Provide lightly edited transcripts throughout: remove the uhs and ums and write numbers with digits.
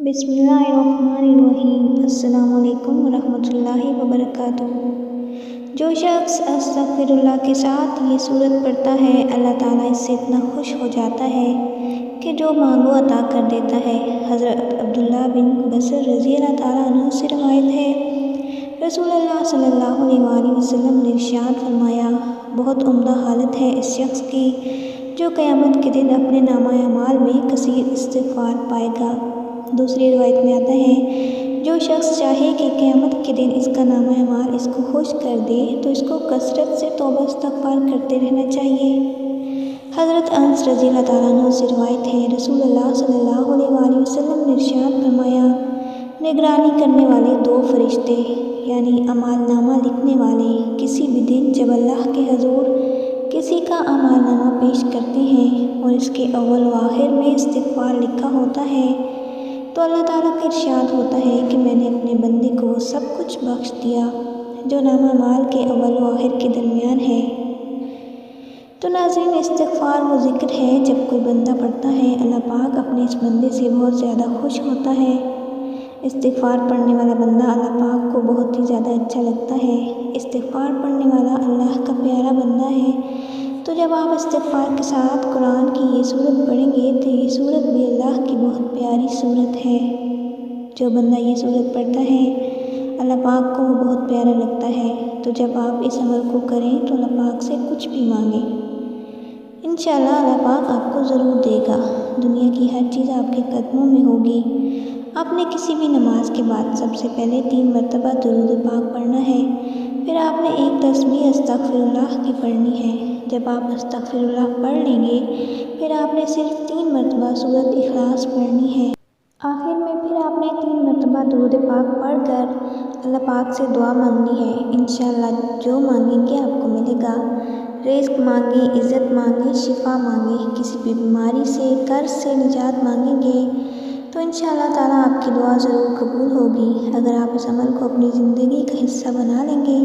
بسم اللہ الرحمن الرحیم۔ السلام علیکم ورحمۃ اللہ وبرکاتہ۔ جو شخص استغفر اللہ کے ساتھ یہ سورت پڑھتا ہے، اللہ تعالیٰ اس سے اتنا خوش ہو جاتا ہے کہ جو مانگو عطا کر دیتا ہے۔ حضرت عبداللہ بن بصر رضی اللہ تعالیٰ عنہ سے روایت ہے، رسول اللہ صلی اللہ علیہ وآلہ وسلم نے ارشاد فرمایا، بہت عمدہ حالت ہے اس شخص کی جو قیامت کے دن اپنے نامہ اعمال میں کثیر استغفار پائے گا۔ دوسری روایت میں آتا ہے، جو شخص چاہے کہ قیامت کے دن اس کا نامہ اعمال اس کو خوش کر دے تو اس کو کثرت سے توبہ استغفار کرتے رہنا چاہیے۔ حضرت انس رضی اللہ تعالیٰ عنہ سے روایت ہے، رسول اللہ صلی اللہ علیہ وآلہ وسلم نے ارشاد فرمایا، نگرانی کرنے والے دو فرشتے یعنی اعمال نامہ لکھنے والے کسی بھی دن جب اللہ کے حضور کسی کا اعمال نامہ پیش کرتے ہیں اور اس کے اول و آخر میں استغفار لکھا ہوتا ہے تو اللہ تعالیٰ کا ارشاد ہوتا ہے کہ میں نے اپنے بندے کو وہ سب کچھ بخش دیا جو نامہ اعمال کے اول و آخر کے درمیان ہے۔ تو ناظرین، استغفار وہ ذکر ہے جب کوئی بندہ پڑھتا ہے، اللہ پاک اپنے اس بندے سے بہت زیادہ خوش ہوتا ہے۔ استغفار پڑھنے والا بندہ اللہ پاک کو بہت ہی زیادہ اچھا لگتا ہے۔ استغفار پڑھنے والا اللہ کا پیارا بندہ ہے۔ تو جب آپ استغفار کے ساتھ قرآن کی یہ سورت پڑھیں گے تو یہ سورت بھی اللہ کی بہت پیاری سورت ہے۔ جو بندہ یہ سورت پڑھتا ہے اللہ پاک کو وہ بہت پیارا لگتا ہے۔ تو جب آپ اس عمل کو کریں تو اللہ پاک سے کچھ بھی مانگیں، انشاءاللہ اللہ پاک آپ کو ضرور دے گا۔ دنیا کی ہر چیز آپ کے قدموں میں ہوگی۔ آپ نے کسی بھی نماز کے بعد سب سے پہلے 3 مرتبہ درود پاک پڑھنا ہے، پھر آپ نے ایک تسبیح استغفر اللہ کی پڑھنی ہے۔ جب آپ استغفر اللہ پڑھ لیں گے پھر آپ نے صرف 3 مرتبہ سورۃ اخلاص پڑھنی ہے۔ آخر میں پھر آپ نے 3 مرتبہ درود پاک پڑھ کر اللہ پاک سے دعا مانگنی ہے۔ انشاءاللہ جو مانگیں گے آپ کو ملے گا۔ رزق مانگیں، عزت مانگیں، شفا مانگیں، کسی بھی بیماری سے قرض سے نجات مانگیں گے تو انشاءاللہ تعالیٰ آپ کی دعا ضرور قبول ہوگی۔ اگر آپ اس عمل کو اپنی زندگی کا حصہ بنا لیں گے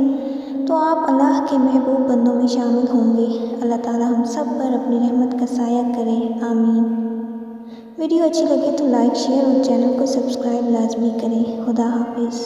تو آپ اللہ کے محبوب بندوں میں شامل ہوں گے۔ اللہ تعالیٰ ہم سب پر اپنی رحمت کا سایہ کرے، آمین۔ ویڈیو اچھی لگے تو لائک، شیئر اور چینل کو سبسکرائب لازمی کریں۔ خدا حافظ۔